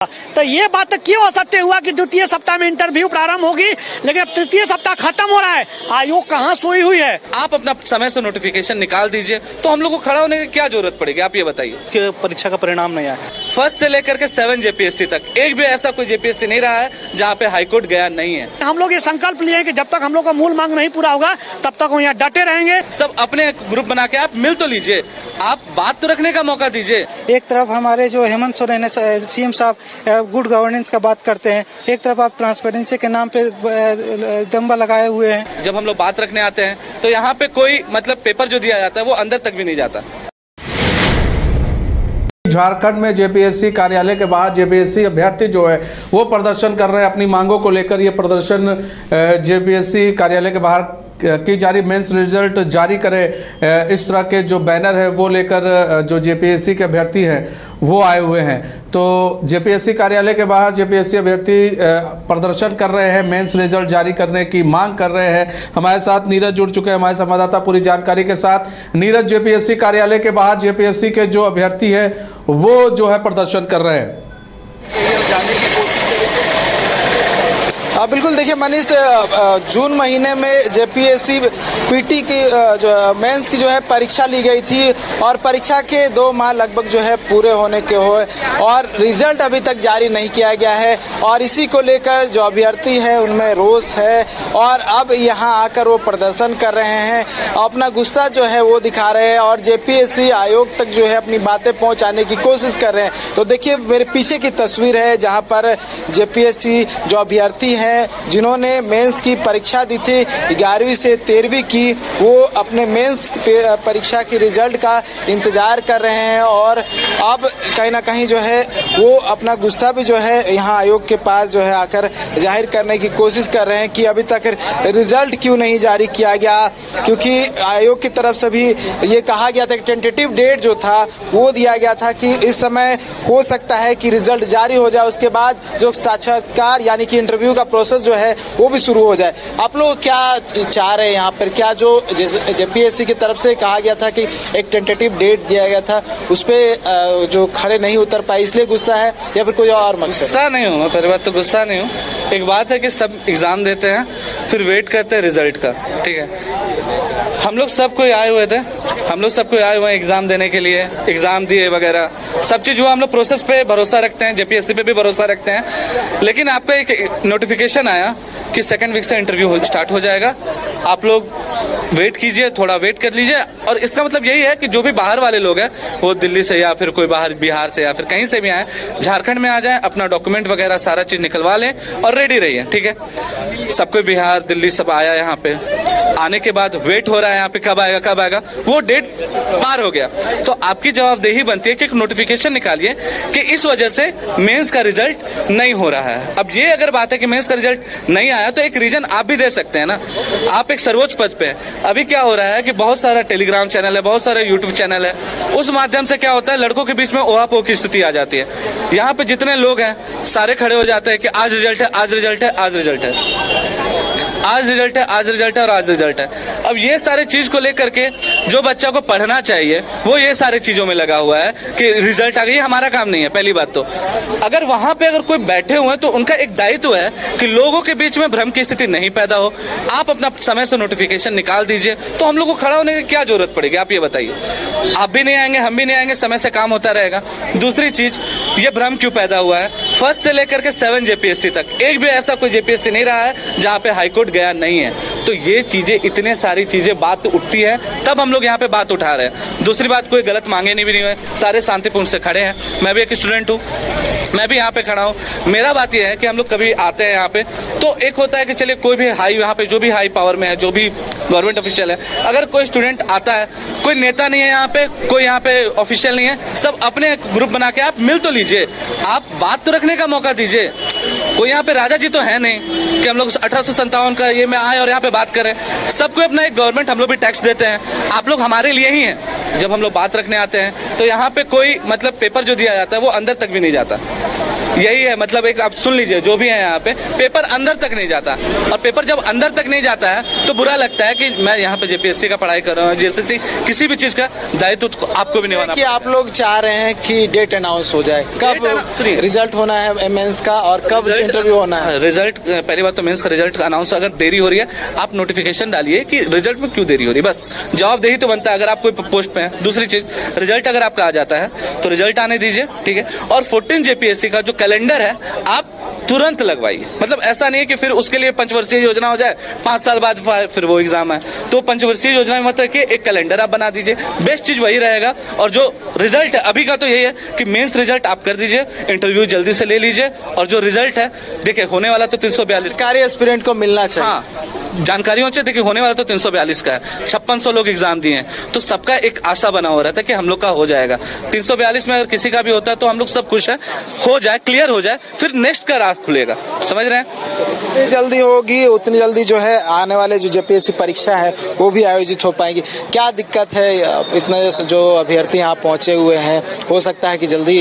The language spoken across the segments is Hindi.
तो ये बात क्यों असत्य हुआ कि द्वितीय सप्ताह में इंटरव्यू प्रारंभ होगी, लेकिन अब तृतीय सप्ताह खत्म हो रहा है। आयोग कहाँ सोई हुई है? आप अपना समय से नोटिफिकेशन निकाल दीजिए, तो हम लोग को खड़ा होने की क्या जरूरत पड़ेगी? आप ये बताइए कि परीक्षा का परिणाम नहीं आया। फर्स्ट से लेकर के 7 जेपीएससी तक एक भी ऐसा कोई जेपीएससी नहीं रहा है जहाँ पे हाईकोर्ट गया नहीं है। हम लोग ये संकल्प लिए कि जब तक हम लोग का मूल मांग नहीं पूरा होगा तब तक हम यहाँ डटे रहेंगे। सब अपने ग्रुप बना के आप मिल तो लीजिए, आप बात तो रखने का मौका दीजिए। एक तरफ हमारे जो हेमंत सोरेन सीएम साहब गुड गवर्नेंस का बात करते हैं, एक तरफ आप ट्रांसपेरेंसी के नाम पे दंबा लगाए हुए हैं। जब हम लोग बात रखने आते हैं तो यहाँ पे कोई मतलब पेपर जो दिया जाता है वो अंदर तक भी नहीं जाता। झारखंड में जेपीएससी कार्यालय के बाहर जेपीएससी अभ्यर्थी जो है वो प्रदर्शन कर रहे हैं अपनी मांगों को लेकर। ये प्रदर्शन जेपीएससी कार्यालय के बाहर की जारी मेंस रिजल्ट जारी करे, इस तरह के जो बैनर है वो लेकर जो जेपीएससी के अभ्यर्थी हैं वो आए हुए हैं। तो जेपीएससी कार्यालय के बाहर जेपीएससी अभ्यर्थी प्रदर्शन कर रहे हैं, मेंस रिजल्ट जारी करने की मांग कर रहे हैं। हमारे साथ नीरज जुड़ चुके हैं, हमारे संवाददाता पूरी जानकारी के साथ। नीरज, जेपीएससी कार्यालय के बाहर जेपीएससी के जो अभ्यर्थी है वो जो है प्रदर्शन कर रहे हैं। बिल्कुल, देखिए मनीष, जून महीने में जेपीएससी पीटी की जो मेंस की जो है परीक्षा ली गई थी और परीक्षा के 2 माह लगभग जो है पूरे होने के हुए और रिजल्ट अभी तक जारी नहीं किया गया है और इसी को लेकर जो अभ्यर्थी है उनमें रोष है और अब यहाँ आकर वो प्रदर्शन कर रहे हैं, अपना गुस्सा जो है वो दिखा रहे हैं और जेपीएससी आयोग तक जो है अपनी बातें पहुँचाने की कोशिश कर रहे हैं। तो देखिए मेरे पीछे की तस्वीर है जहाँ पर जेपीएससी जो अभ्यर्थी है जिन्होंने मेंस की परीक्षा दी थी 11वीं से 13वीं की, वो अपने मेंस परीक्षा की रिजल्ट का इंतजार कर रहे हैं और अब कहीं ना कहीं जो है वो अपना गुस्सा भी जो है यहाँ आयोग के पास जो है आकर जाहिर करने की कोशिश कर रहे हैं कि अभी तक रिजल्ट क्यों नहीं जारी किया गया, क्योंकि आयोग की तरफ से भी ये कहा गया था कि टेंटेटिव डेट जो था वो दिया गया था कि इस समय हो सकता है कि रिजल्ट जारी हो जाए, उसके बाद जो साक्षात्कार यानी कि इंटरव्यू का प्रोसेस जो है वो भी शुरू हो जाए। आप लोग क्या चाह रहे हैं यहाँ पर? क्या जो जेपीएससी की तरफ से कहा गया था कि एक टेंटेटिव डेट दिया गया था उस पर जो खड़े नहीं उतर पाए इसलिए गुस्सा है या फिर कोई और मकसद? गुस्सा नहीं हूँ मैं, पहली बात तो गुस्सा नहीं हूँ। एक बात है कि सब एग्जाम देते हैं फिर वेट करते हैं रिजल्ट का, ठीक है। हम लोग सब कोई आए हुए थे, हम लोग सब कोई आए हुए हैं एग्जाम देने के लिए, एग्जाम दिए वगैरह सब चीज हुआ। हम लोग प्रोसेस पे भरोसा रखते हैं, जेपीएससी पे भी भरोसा रखते हैं, लेकिन आपका एक नोटिफिकेशन आया कि 2nd वीक से इंटरव्यू स्टार्ट हो जाएगा, आप लोग वेट कीजिए, थोड़ा वेट कर लीजिए। और इसका मतलब यही है कि जो भी बाहर वाले लोग हैं वो दिल्ली से या फिर कोई बाहर बिहार से या फिर कहीं से भी आए, झारखंड में आ जाएं, अपना डॉक्यूमेंट वगैरह सारा चीज निकलवा लें और रेडी रहिए, ठीक है। सब कोई बिहार दिल्ली सब आया यहाँ पे, आने के बाद वेट हो रहा है यहाँ पे कब आएगा कब आएगा, वो डेट पार हो गया। तो आपकी जवाबदेही बनती है कि एक नोटिफिकेशन निकालिए कि इस वजह से मेंस का रिजल्ट नहीं हो रहा है। अब ये अगर बात है कि मेंस का रिजल्ट नहीं आया तो एक रीजन आप भी दे सकते हैं ना, आप एक सर्वोच्च पद पे हैं। अभी क्या हो रहा है कि बहुत सारा टेलीग्राम चैनल है, बहुत सारे यूट्यूब चैनल है, उस माध्यम से क्या होता है लड़कों के बीच में ओहापोह की स्थिति आ जाती है। यहाँ पे जितने लोग हैं सारे खड़े हो जाते हैं कि आज रिजल्ट है, आज रिजल्ट है, आज रिजल्ट है, आज रिजल्ट है, आज रिजल्ट है और आज रिजल्ट है। अब ये सारे चीज को लेकर के जो बच्चा को पढ़ना चाहिए वो ये सारे चीजों में लगा हुआ है कि रिजल्ट आ गई, हमारा काम नहीं है। पहली बात तो अगर वहां पे अगर कोई बैठे हुए हैं तो उनका एक दायित्व है कि लोगों के बीच में भ्रम की स्थिति नहीं पैदा हो। आप अपना समय से नोटिफिकेशन निकाल दीजिए, तो हम लोग को खड़ा होने की क्या जरूरत पड़ेगी? आप ये बताइए। आप भी नहीं आएंगे, हम भी नहीं आएंगे, समय से काम होता रहेगा। दूसरी चीज, ये भ्रम क्यों पैदा हुआ है? फर्स्ट से लेकर के 7 जेपीएससी तक एक भी ऐसा कोई जेपीएससी नहीं रहा है जहाँ पे हाईकोर्ट गया नहीं है। तो ये चीजें, इतने सारी चीजें बात उठती है तब हम लोग यहाँ पे बात उठा रहे हैं। दूसरी बात, कोई गलत मांगे नहीं भी नहीं हुए, सारे शांतिपूर्ण से खड़े हैं। मैं भी एक स्टूडेंट हूँ, मैं भी यहाँ पे खड़ा हूँ। मेरा बात यह है कि हम लोग कभी आते हैं यहाँ पे तो एक होता है कि चलिए कोई भी हाई, यहाँ पे जो भी हाई पावर में है, जो भी गवर्नमेंट ऑफिशियल है, अगर कोई स्टूडेंट आता है, कोई नेता नहीं है यहाँ पे, कोई यहाँ पे ऑफिशियल नहीं है, सब अपने ग्रुप बना के आप मिल तो लीजिए, आप बात तो रखने का मौका दीजिए। कोई यहाँ पे राजा जी तो है नहीं कि हम लोग 1857 का ये में आए और यहाँ पे बात करें। सबको अपना एक गवर्नमेंट, हम लोग भी टैक्स देते हैं, आप लोग हमारे लिए ही हैं। जब हम लोग बात रखने आते हैं तो यहाँ पे कोई मतलब पेपर जो दिया जाता है वो अंदर तक भी नहीं जाता। यही है मतलब एक आप सुन लीजिए जो भी है यहाँ पे पेपर अंदर तक नहीं जाता और पेपर जब अंदर तक नहीं जाता है तो बुरा लगता है कि मैं यहाँ पे जेपीएससी का पढ़ाई कर रहा हूँ जेएसएससी किसी भी चीज का दायित्व तो आपको भी निभाना कि आप लोग चाह रहे हैं कि डेट अनाउंस हो जाए कब रिजल्ट होना है मेंस का और कब इंटरव्यू होना है रिजल्ट पहली बात तो मेंस का रिजल्ट अनाउंस अगर देरी हो रही है आप नोटिफिकेशन डालिए कि रिजल्ट में क्यों देरी हो रही है बस जवाबदेही तो बनता है अगर आप कोई पोस्ट पे हैं दूसरी चीज रिजल्ट अगर आपका आ जाता है तो रिजल्ट आने दीजिए ठीक है और 14 जेपीएससी का जो कैलेंडर है आप तुरंत लगवाइए मतलब ऐसा नहीं है कि फिर उसके लिए पंचवर्षीय योजना हो जाए 5 साल बाद फिर वो एग्जाम है तो पंचवर्षीय योजना में मतलब कि एक कैलेंडर आप बना दीजिए बेस्ट चीज वही रहेगा और जो रिजल्ट है अभी का तो यही है कि मेंस रिजल्ट आप कर दीजिए इंटरव्यू जल्दी से ले लीजिए और जो रिजल्ट है देखिए होने वाला तो 342 कार्य एस्पिरेंट को मिलना चाहिए हाँ जानकारियों से देखिए होने वाला तो 342 का है 5600 लोग एग्जाम दिए हैं तो सबका एक आशा बना हो रहा था कि हम लोग का हो जाएगा 342 में अगर किसी का भी होता है तो हम लोग सब खुश है हो जाए क्लियर हो जाए फिर नेक्स्ट का रास्ता खुलेगा समझ रहे हैं जितनी जल्दी होगी उतनी जल्दी जो है आने वाले जो जेपीएससी परीक्षा है वो भी आयोजित हो पाएगी क्या दिक्कत है इतना जो अभ्यर्थी यहाँ पहुंचे हुए हैं हो सकता है कि जल्दी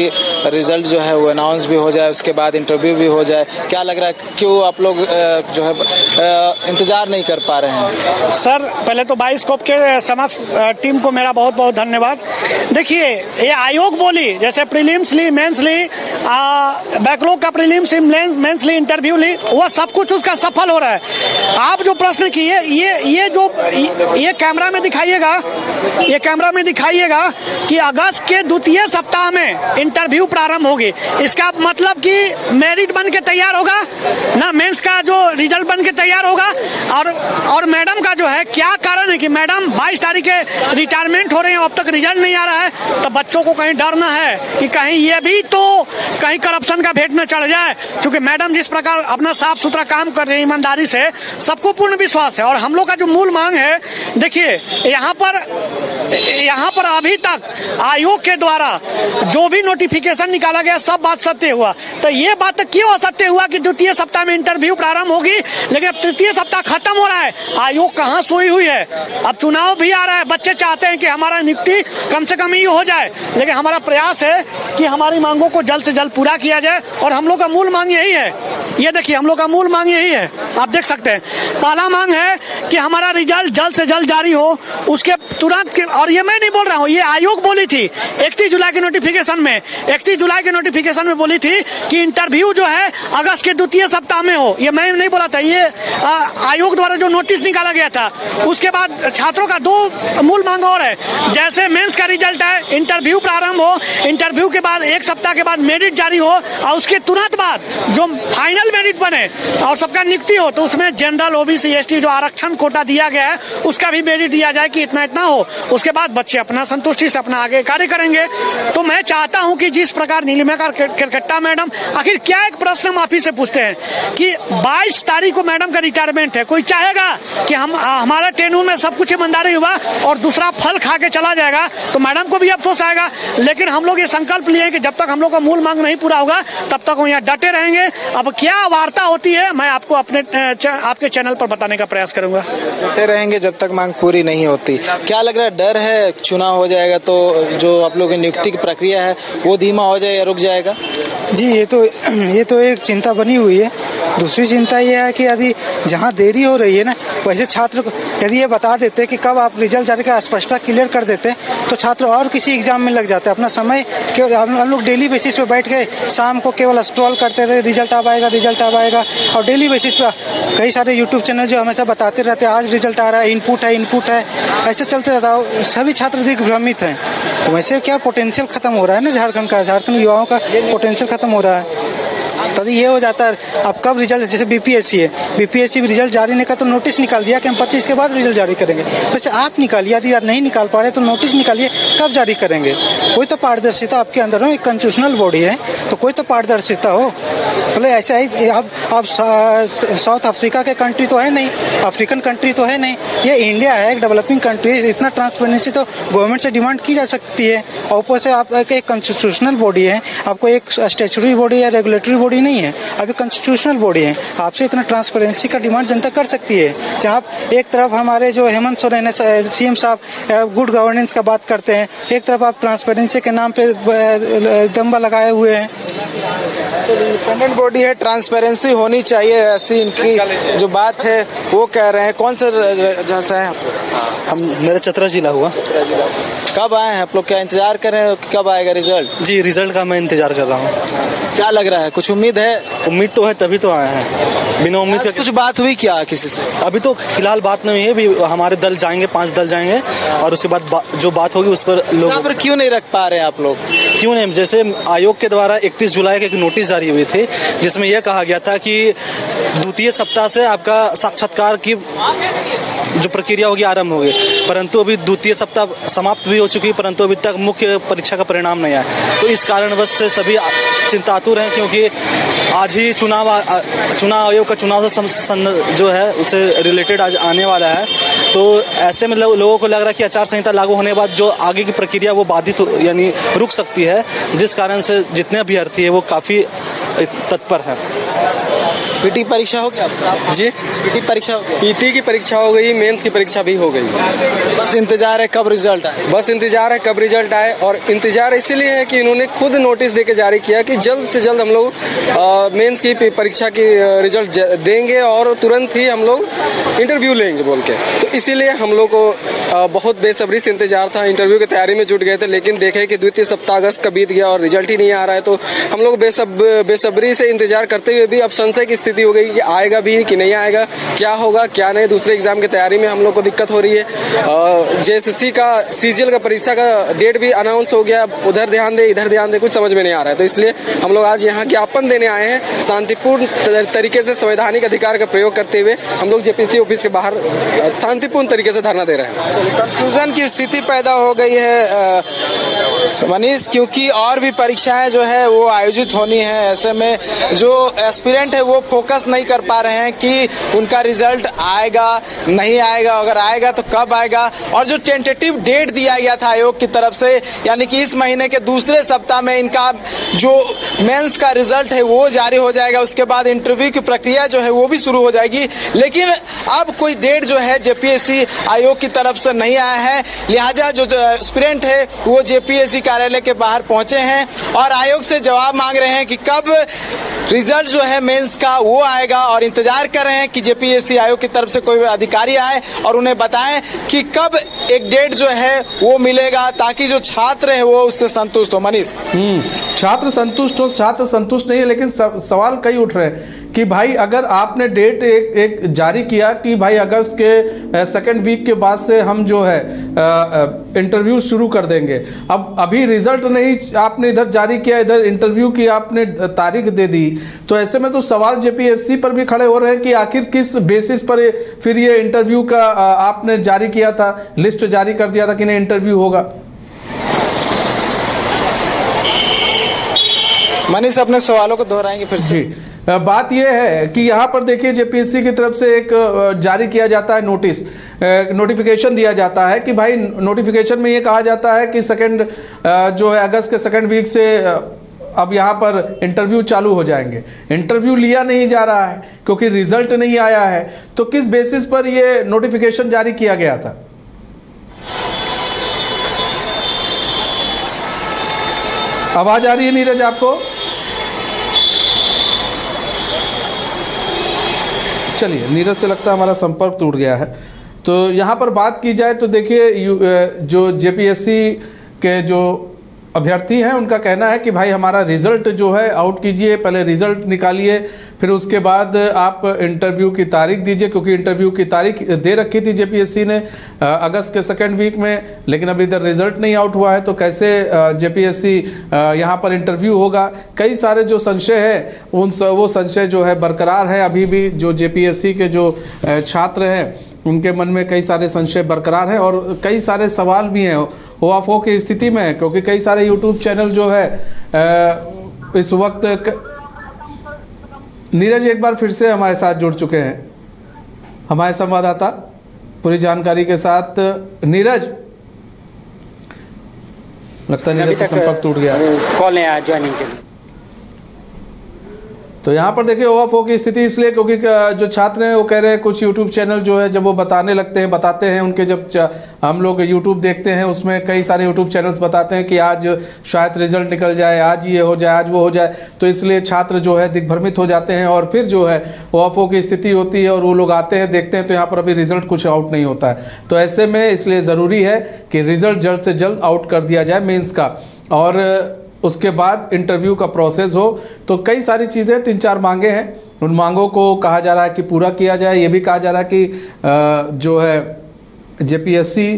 रिजल्ट जो है वो अनाउंस भी हो जाए उसके बाद इंटरव्यू भी हो जाए क्या लग रहा है क्यों आप लोग जो है इंतजार नहीं कर पा रहे हैं सर पहले तो बाइस्कोप के समस्त टीम को मेरा बहुत बहुत धन्यवाद देखिए ये आयोग बोली जैसे प्रीलिम्स ली मेंस ली बैकलॉग का प्रीलिम्स मेंस ली इंटरव्यू ली वो सब कुछ उसका सफल हो रहा है आप जो प्रश्न किए ये कैमरा में दिखाइएगा कि अगस्त के द्वितीय सप्ताह में इंटरव्यू प्रारंभ होगी इसका मतलब कि मेरिट बन के तैयार होगा ना मेंस का जो रिजल्ट बन के तैयार होगा और मैडम का जो है क्या कारण है कि मैडम 22 तारीख के रिटायरमेंट हो रहे हैं अब तक रिजल्ट नहीं आ रहा है तो बच्चों को कहीं डरना है कि कहीं ये भी तो कहीं करप्शन का भेंट में चढ़ जाए क्योंकि मैडम जिस प्रकार अपना साफ सुथरा काम कर रही है ईमानदारी से सबको पूर्ण विश्वास है और हम लोग का जो मूल मांग है देखिए यहाँ पर अभी तक आयोग के द्वारा जो भी नोटिफिकेशन निकाला गया सब बात सत्य हुआ तो ये बात क्यों असत्य हुआ कि द्वितीय सप्ताह में इंटरव्यू प्रारंभ होगी लेकिन अब तृतीय सप्ताह खत्म हो रहा है आयोग कहाँ सोई हुई है अब चुनाव भी आ रहा है बच्चे चाहते हैं कि हमारा नियुक्ति कम से कम ही हो जाए लेकिन हमारा प्रयास है कि हमारी मांगों को जल्द से जल्द पूरा किया जाए और हम लोग का मूल मांग यही है ये देखिए हम लोग का मूल मांग यही है आप देख सकते हैं पहला मांग है कि हमारा रिजल्ट जल्द से जल्द जारी हो उसके तुरंत और ये मैं नहीं बोल रहा हूँ ये आयोग बोली थी 31 जुलाई के नोटिफिकेशन में बोली थी कि इंटरव्यू जो है अगस्त के द्वितीय सप्ताह में हो ये मैं नहीं बोला था ये आयोग द्वारा जो नोटिस निकाला गया था उसके बाद छात्रों का दो मूल मांग और है जैसे मेंस का रिजल्ट है इंटरव्यू प्रारंभ हो इंटरव्यू के बाद एक सप्ताह के बाद मेरिट जारी हो और उसके तुरंत बाद जो फाइनल मेरिट बने और सबका नियुक्ति हो तो उसमें जनरल ओबीसी एसटी जो आरक्षण कोटा दिया गया है उसका भी मेरिट दिया जाए कि इतना इतना हो उसके बाद बच्चे अपना संतुष्टि से अपना आगे कार्य करेंगे तो मैं चाहता हूं कि जिस प्रकार नीलिमा केरकेट्टा मैडम आखिर क्या एक प्रश्न हम आप ही से पूछते हैं कि 22 तारीख को मैडम का रिटायरमेंट है कोई चाहेगा कि हमारा टेन्यूर में सब कुछ ईमानदारी हुआ और दूसरा फल खा के चला जाएगा तो मैडम को भी अफसोस आएगा लेकिन हम लोग ये संकल्प लिए कि जब तक हम लोग का मूल मांग नहीं पूरा होगा तब तक हम यहाँ डटे रहेंगे अब क्या वार्ता होती है मैं आपको आपके चैनल पर बताने का प्रयास करूंगा डटे रहेंगे जब तक मांग पूरी नहीं होती क्या लग रहा है डर है चुनाव हो जाएगा तो जो आप लोगों की नियुक्ति की प्रक्रिया है वो धीमा हो जाए या रुक जाएगा जी ये तो एक चिंता बनी हुई है दूसरी चिंता ये है कि यदि जहाँ देरी हो रही है ना वैसे छात्र को यदि ये बता देते कि कब आप रिजल्ट जारी का स्पष्टता क्लियर कर देते तो छात्र और किसी एग्जाम में लग जाते अपना समय केवल हम लोग डेली बेसिस पे बैठ के शाम को केवल स्क्रॉल करते रहे रिजल्ट अब आएगा और डेली बेसिस पे कई सारे यूट्यूब चैनल जो हमेशा बताते रहते हैं आज रिजल्ट आ रहा है इनपुट है ऐसे चलते रहता है सभी छात्र दिग्भ्रमित हैं वैसे क्या पोटेंशियल खत्म हो रहा है ना झारखंड युवाओं का पोटेंशियल खत्म हो रहा है तभी ये हो जाता है अब कब रिजल्ट जैसे बीपीएससी भी रिजल्ट जारी नहीं कर तो नोटिस निकाल दिया कि हम 25 के बाद रिजल्ट जारी करेंगे वैसे आप निकालिए यदि नहीं निकाल पा रहे तो नोटिस निकालिए कब जारी करेंगे कोई तो पारदर्शिता आपके अंदर हो एक कॉन्स्टिट्यूशनल बॉडी है तो कोई तो पारदर्शिता हो बोले ऐसा ही आप साउथ अफ्रीका के कंट्री तो है नहीं अफ्रीकन कंट्री तो है नहीं ये इंडिया है एक डेवलपिंग कंट्री है इतना ट्रांसपेरेंसी तो गवर्नमेंट से डिमांड की जा सकती है और ऊपर से आप एक कॉन्स्टिट्यूशनल बॉडी है आपको एक स्टैट्यूटरी बॉडी या रेगुलेटरी बॉडी नहीं है, अभी कॉन्स्टिट्यूशनल बॉडी है। आपसे इतना ट्रांसपेरेंसी का डिमांड जनता कर सकती है। जहाँ एक तरफ हमारे जो हेमंत सोरेन सीएम साहब गुड गवर्नेंस का बात करते हैं, एक तरफ आप ट्रांसपेरेंसी के नाम पे दंबा लगाए हुए हैं। इंडिपेंडेंट बॉडी है, ट्रांसपेरेंसी होनी चाहिए, ऐसी इनकी जो बात है वो कह रहे हैं। कौन सा जहाँ से है हम मेरा चतरा जिला हुआ। कब आए हैं आप लोग? क्या इंतजार कर रहे हो कि कब आएगा रिजल्ट? जी रिजल्ट का मैं इंतजार कर रहा हूँ। क्या लग रहा है, कुछ उम्मीद है? उम्मीद तो है, तभी तो आए हैं। बिना उम्मीद के कुछ बात हुई क्या किसी से? अभी तो फिलहाल बात नहीं है। अभी हमारे दल जाएंगे, 5 दल जाएंगे और उसके बाद जो बात होगी उस पर लोग सब्र क्यों नहीं रख पा रहे आप लोग? क्यों नहीं, जैसे आयोग के द्वारा 31 जुलाई के एक नोटिस जारी हुई थी जिसमें यह कहा गया था कि द्वितीय सप्ताह से आपका साक्षात्कार की जो प्रक्रिया होगी आरंभ होगी, परंतु अभी द्वितीय सप्ताह समाप्त भी हो चुकी है, परंतु अभी तक मुख्य परीक्षा का परिणाम नहीं आया। तो इस कारणवश से सभी चिंतातुर हैं, क्योंकि आज ही चुनाव आयोग का चुनाव से जो है उससे रिलेटेड आज आने वाला है। तो ऐसे में लोगों को लग रहा है कि आचार संहिता लागू होने के बाद जो आगे की प्रक्रिया वो बाधित यानी रुक सकती है, जिस कारण से जितने अभ्यर्थी है वो काफी तत्पर है। पीटी परीक्षा हो गया आपका? जी पीटी परीक्षा हो गई? पीटी की परीक्षा हो गई, मेंस की परीक्षा भी हो गई। बस इंतजार है कब रिजल्ट आए? बस इंतजार है कब रिजल्ट आए, और इंतजार इसलिए है कि इन्होंने खुद नोटिस देके जारी किया कि जल्द से जल्द हम लोग मेंस की परीक्षा की रिजल्ट देंगे और तुरंत ही हम लोग इंटरव्यू लेंगे बोल के। तो इसीलिए हम लोग को बहुत बेसब्री से इंतजार था। इंटरव्यू की तैयारी में जुट गए थे, लेकिन देखे कि द्वितीय सप्ताह अगस्त का बीत गया और रिजल्ट ही नहीं आ रहा है। तो हम लोग बेसब्री से इंतजार करते हुए भी अब संशय की स्थिति हो गई कि आएगा भी कि नहीं आएगा, क्या होगा क्या नहीं। दूसरे एग्जाम की तैयारी में हम लोग को दिक्कत हो रही है। जेएसएससी का सीजीएल का परीक्षा का डेट भी अनाउंस हो गया, उधर ध्यान दे इधर ध्यान दे, कुछ समझ में नहीं आ रहा है। तो इसलिए हम लोग आज यहाँ ज्ञापन देने आए हैं। शांतिपूर्ण तरीके से संवैधानिक अधिकार का प्रयोग करते हुए हम लोग जेपीएससी ऑफिस के बाहर शांतिपूर्ण तरीके से धरना दे रहे हैं। कंफ्यूजन की स्थिति पैदा हो गई है मनीष, क्योंकि और भी परीक्षाएं जो है वो आयोजित होनी है। ऐसे में जो एस्पिरेंट है वो फोकस नहीं कर पा रहे हैं कि उनका रिजल्ट आएगा नहीं आएगा, अगर आएगा तो कब आएगा। और जो टेंटेटिव डेट दिया गया था आयोग की तरफ से, यानी कि इस महीने के दूसरे सप्ताह में इनका जो मेंस का रिजल्ट है वो जारी हो जाएगा, उसके बाद इंटरव्यू की प्रक्रिया जो है वो भी शुरू हो जाएगी। लेकिन अब कोई डेट जो है जेपीएससी आयोग की तरफ से नहीं आया है, लिहाजा जो एस्पिरेंट है वो जेपीएससी कार्यालय के बाहर पहुंचे हैं और आयोग से जवाब मांग रहे हैं कि कब रिजल्ट जो है मेंस का वो आएगा, और इंतजार कर रहे हैं कि जेपीएससी आयोग की तरफ से कोई अधिकारी आए और उन्हें बताएं कि कब एक डेट जो है वो मिलेगा, ताकि जो छात्र है वो उससे संतुष्ट हो। मनीष, छात्र संतुष्ट हो, छात्र संतुष्ट नहीं है, लेकिन सवाल कई उठ रहे हैं कि भाई अगर आपने डेट एक जारी किया कि भाई अगस्त के सेकेंड वीक के बाद से हम जो है इंटरव्यू शुरू कर देंगे, अब अभी रिजल्ट नहीं आपने इधर जारी किया, इधर इंटरव्यू की आपने तारीख दे दी, तो ऐसे में तो सवाल जेपीएससी पर भी खड़े हो रहे हैं कि आखिर किस बेसिस पर फिर ये इंटरव्यू का आपने जारी किया था, लिस्ट जारी कर दिया था कि नहीं इंटरव्यू होगा। मनीष अपने सवालों को दोहराएंगे फिर से। बात यह है कि यहाँ पर देखिए जेपीएससी की तरफ से एक जारी किया जाता है नोटिस, नोटिफिकेशन दिया जाता है कि भाई नोटिफिकेशन में ये कहा जाता है कि सेकंड जो है अगस्त के सेकंड वीक से अब यहाँ पर इंटरव्यू चालू हो जाएंगे। इंटरव्यू लिया नहीं जा रहा है क्योंकि रिजल्ट नहीं आया है, तो किस बेसिस पर ये नोटिफिकेशन जारी किया गया था? आवाज आ रही है नीरज आपको? चलिए, नीरज से लगता है हमारा संपर्क टूट गया है। तो यहाँ पर बात की जाए तो देखिए जो जेपीएससी के जो अभ्यर्थी हैं उनका कहना है कि भाई हमारा रिजल्ट जो है आउट कीजिए, पहले रिजल्ट निकालिए, फिर उसके बाद आप इंटरव्यू की तारीख दीजिए, क्योंकि इंटरव्यू की तारीख दे रखी थी जेपीएससी ने अगस्त के सेकेंड वीक में, लेकिन अभी इधर रिजल्ट नहीं आउट हुआ है, तो कैसे जेपीएससी यहाँ पर इंटरव्यू होगा। कई सारे जो संशय है वो संशय जो है बरकरार है अभी भी। जो जेपीएससी के जो छात्र हैं उनके मन में कई सारे संशय बरकरार हैं और कई सारे सवाल भी हैं होआफो की स्थिति में, क्योंकि कई सारे यूट्यूब चैनल जो है इस वक्त नीरज एक बार फिर से हमारे साथ जुड़ चुके हैं, हमारे संवाददाता पूरी जानकारी के साथ। नीरज, लगता है नीरज का संपर्क टूट गया, कॉल नहीं आया ज्वाइनिंग के लिए। तो यहाँ पर देखिए ओवरफ्लो की स्थिति इसलिए क्योंकि जो छात्र हैं वो कह रहे हैं कुछ यूट्यूब चैनल जो है जब वो बताने लगते हैं, बताते हैं उनके, जब हम लोग यूट्यूब देखते हैं उसमें कई सारे यूट्यूब चैनल्स बताते हैं कि आज शायद रिजल्ट निकल जाए, आज ये हो जाए, आज वो हो जाए, तो इसलिए छात्र जो है दिग्भ्रमित हो जाते हैं और फिर जो है ओवरफ्लो की स्थिति होती है और वो लोग आते हैं, देखते हैं तो यहाँ पर अभी रिजल्ट कुछ आउट नहीं होता है। तो ऐसे में इसलिए ज़रूरी है कि रिजल्ट जल्द से जल्द आउट कर दिया जाए मेंस का, और उसके बाद इंटरव्यू का प्रोसेस हो। तो कई सारी चीज़ें, 3-4 मांगे हैं, उन मांगों को कहा जा रहा है कि पूरा किया जाए। ये भी कहा जा रहा है कि जो है जेपीएससी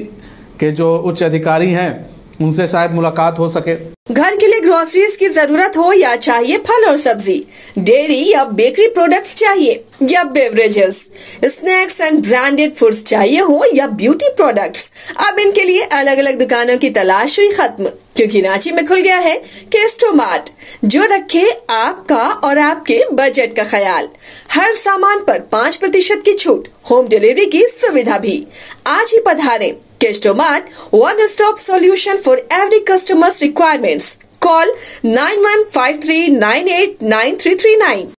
के जो उच्च अधिकारी हैं उनसे शायद मुलाकात हो सके। घर के लिए ग्रोसरीज की जरूरत हो या चाहिए फल और सब्जी, डेयरी या बेकरी प्रोडक्ट्स चाहिए या beverages, snacks and branded foods चाहिए हो या ब्यूटी प्रोडक्ट्स, अब इनके लिए अलग अलग दुकानों की तलाश हुई खत्म, क्योंकि रांची में खुल गया है केस्टोमार्ट, जो रखे आपका और आपके बजट का ख्याल। हर सामान पर 5% की छूट, होम डिलीवरी की सुविधा भी। आज ही पधारें केस्टोमार्ट, one stop solution for every customer's requirements. Call 9153989339.